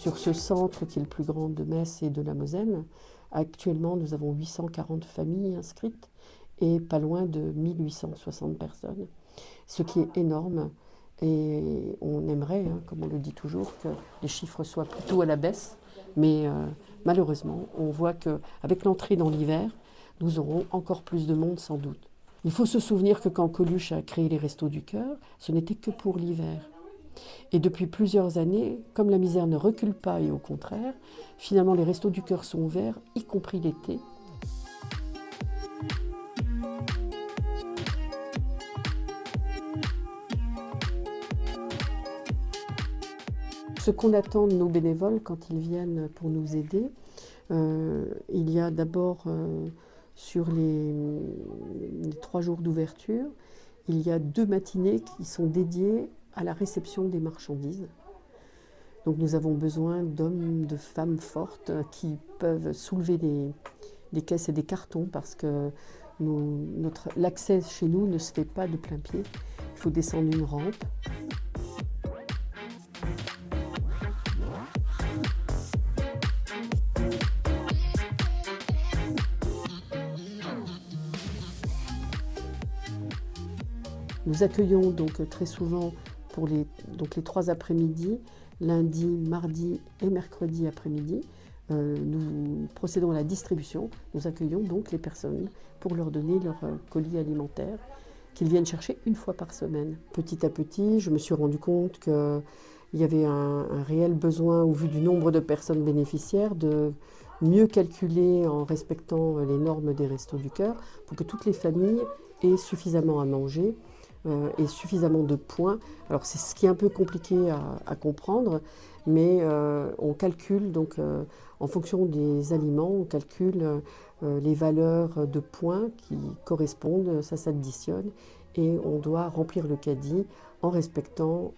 Sur ce centre qui est le plus grand de Metz et de la Moselle, actuellement nous avons 840 familles inscrites et pas loin de 1860 personnes, ce qui est énorme. Et on aimerait, comme on le dit toujours, que les chiffres soient plutôt à la baisse, mais malheureusement, on voit qu'avec l'entrée dans l'hiver, nous aurons encore plus de monde sans doute. Il faut se souvenir que quand Coluche a créé les Restos du Cœur, ce n'était que pour l'hiver. Et depuis plusieurs années, comme la misère ne recule pas et au contraire, finalement les Restos du Cœur sont ouverts, y compris l'été. Ce qu'on attend de nos bénévoles quand ils viennent pour nous aider, il y a d'abord sur les 3 jours d'ouverture, il y a 2 matinées qui sont dédiées à la réception des marchandises. Donc nous avons besoin d'hommes, de femmes fortes qui peuvent soulever des caisses et des cartons parce que l'accès chez nous ne se fait pas de plein pied. Il faut descendre une rampe. Nous accueillons donc très souvent pour les 3 après-midi, lundi, mardi et mercredi après-midi. Nous procédons à la distribution. Nous accueillons donc les personnes pour leur donner leur colis alimentaire qu'ils viennent chercher une fois par semaine. Petit à petit, je me suis rendu compte qu'il y avait un réel besoin, au vu du nombre de personnes bénéficiaires, de mieux calculer en respectant les normes des Restos du Cœur pour que toutes les familles aient suffisamment à manger et suffisamment de points. Alors c'est ce qui est un peu compliqué à comprendre, mais on calcule donc en fonction des aliments, on calcule les valeurs de points qui correspondent, ça s'additionne et on doit remplir le caddie en respectant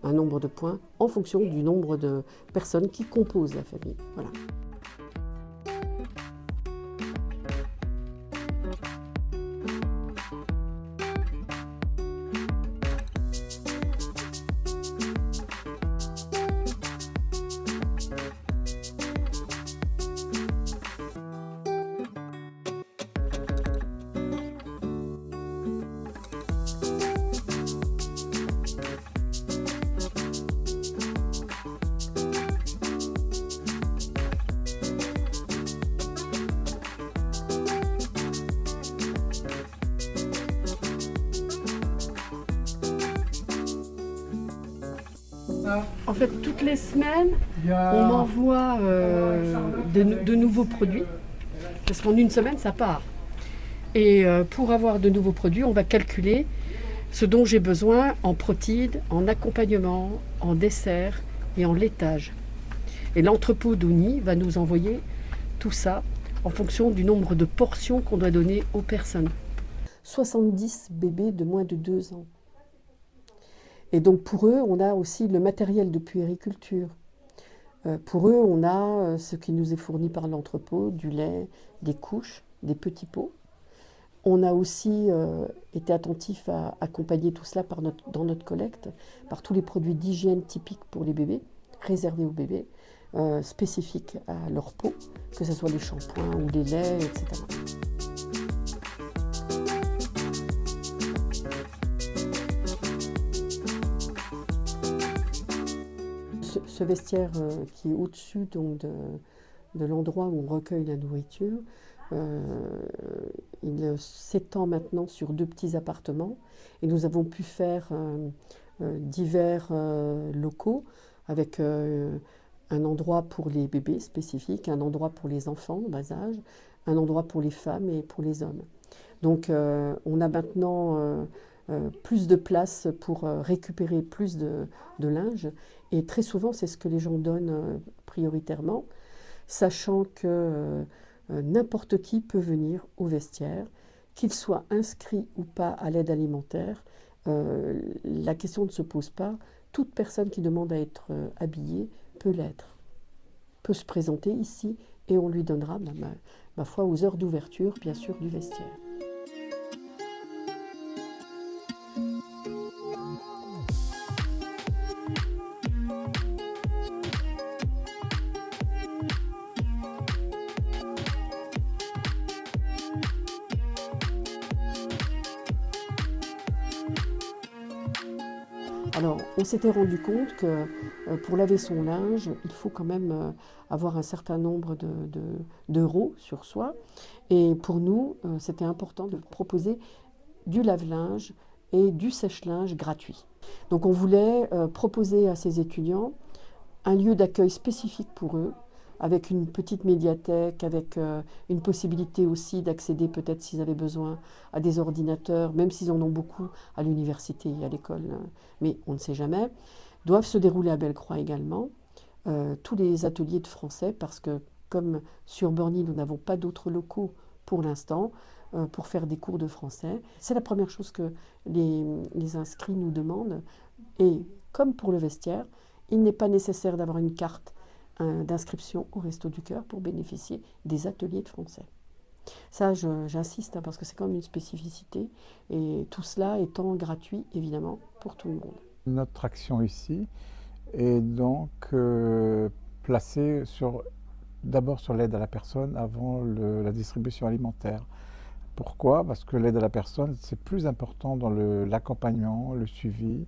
un nombre de points en fonction du nombre de personnes qui composent la famille. Voilà. En fait, toutes les semaines, on m'envoie de nouveaux produits, parce qu'en une semaine, ça part. Et pour avoir de nouveaux produits, on va calculer ce dont j'ai besoin en protides, en accompagnement, en dessert et en laitage. Et l'entrepôt d'Ouni va nous envoyer tout ça en fonction du nombre de portions qu'on doit donner aux personnes. 70 bébés de moins de 2 ans. Et donc pour eux, on a aussi le matériel de puériculture. Pour eux, on a ce qui nous est fourni par l'entrepôt, du lait, des couches, des petits pots. On a aussi été attentif à accompagner tout cela dans notre collecte, par tous les produits d'hygiène typiques pour les bébés, réservés aux bébés, spécifiques à leur peau, que ce soit les shampoings ou les laits, etc. Ce vestiaire qui est au-dessus de l'endroit où on recueille la nourriture, il s'étend maintenant sur 2 petits appartements et nous avons pu faire divers locaux avec un endroit pour les bébés spécifiques, un endroit pour les enfants en bas âge, un endroit pour les femmes et pour les hommes. Donc on a maintenant plus de place pour récupérer plus de linge. Et très souvent, c'est ce que les gens donnent prioritairement, sachant que n'importe qui peut venir au vestiaire, qu'il soit inscrit ou pas à l'aide alimentaire. La question ne se pose pas. Toute personne qui demande à être habillée peut l'être, peut se présenter ici et on lui donnera, ma foi, aux heures d'ouverture, bien sûr, du vestiaire. Alors, on s'était rendu compte que pour laver son linge, il faut quand même avoir un certain nombre d'euros sur soi. Et pour nous, c'était important de proposer du lave-linge et du sèche-linge gratuit. Donc on voulait proposer à ces étudiants un lieu d'accueil spécifique pour eux, avec une petite médiathèque, avec une possibilité aussi d'accéder peut-être s'ils avaient besoin à des ordinateurs, même s'ils en ont beaucoup à l'université et à l'école, mais on ne sait jamais, doivent se dérouler à Bellecroix également. Tous les ateliers de français, parce que comme sur Borny, nous n'avons pas d'autres locaux pour l'instant, pour faire des cours de français. C'est la première chose que les inscrits nous demandent. Et comme pour le vestiaire, il n'est pas nécessaire d'avoir une carte d'inscription au Resto du Cœur pour bénéficier des ateliers de français. Ça, j'insiste, parce que c'est quand même une spécificité, et tout cela étant gratuit, évidemment, pour tout le monde. Notre action ici est donc placée d'abord sur l'aide à la personne avant la distribution alimentaire. Pourquoi? Parce que l'aide à la personne, c'est plus important dans l'accompagnement, le suivi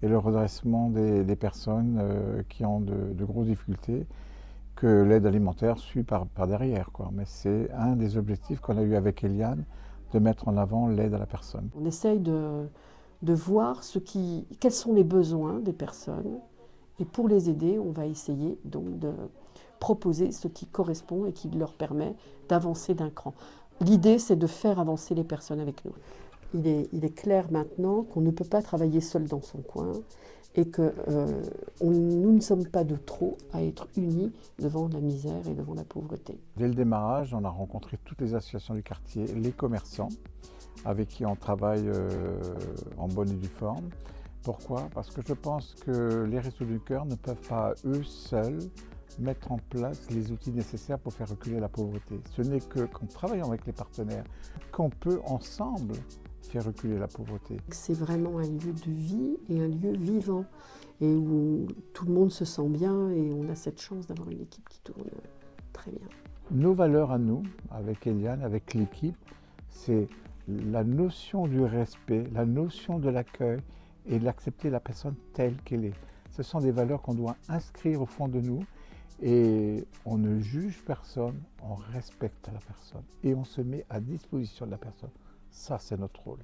et le redressement des personnes qui ont de grosses difficultés, que l'aide alimentaire suit par derrière, quoi. Mais c'est un des objectifs qu'on a eu avec Eliane, de mettre en avant l'aide à la personne. On essaye de voir quels sont les besoins des personnes, et pour les aider, on va essayer donc de proposer ce qui correspond et qui leur permet d'avancer d'un cran. L'idée, c'est de faire avancer les personnes avec nous. Il est clair maintenant qu'on ne peut pas travailler seul dans son coin, et que nous ne sommes pas de trop à être unis devant la misère et devant la pauvreté. Dès le démarrage, on a rencontré toutes les associations du quartier, les commerçants, avec qui on travaille en bonne et due forme. Pourquoi? Parce que je pense que les Restos du Cœur ne peuvent pas, eux seuls, mettre en place les outils nécessaires pour faire reculer la pauvreté. Ce n'est qu'en travaillant avec les partenaires qu'on peut ensemble faire reculer la pauvreté. C'est vraiment un lieu de vie et un lieu vivant, et où tout le monde se sent bien, et on a cette chance d'avoir une équipe qui tourne très bien. Nos valeurs à nous, avec Eliane, avec l'équipe, c'est la notion du respect, la notion de l'accueil et d'accepter la personne telle qu'elle est. Ce sont des valeurs qu'on doit inscrire au fond de nous, et on ne juge personne, on respecte la personne et on se met à disposition de la personne. Ça, c'est notre rôle.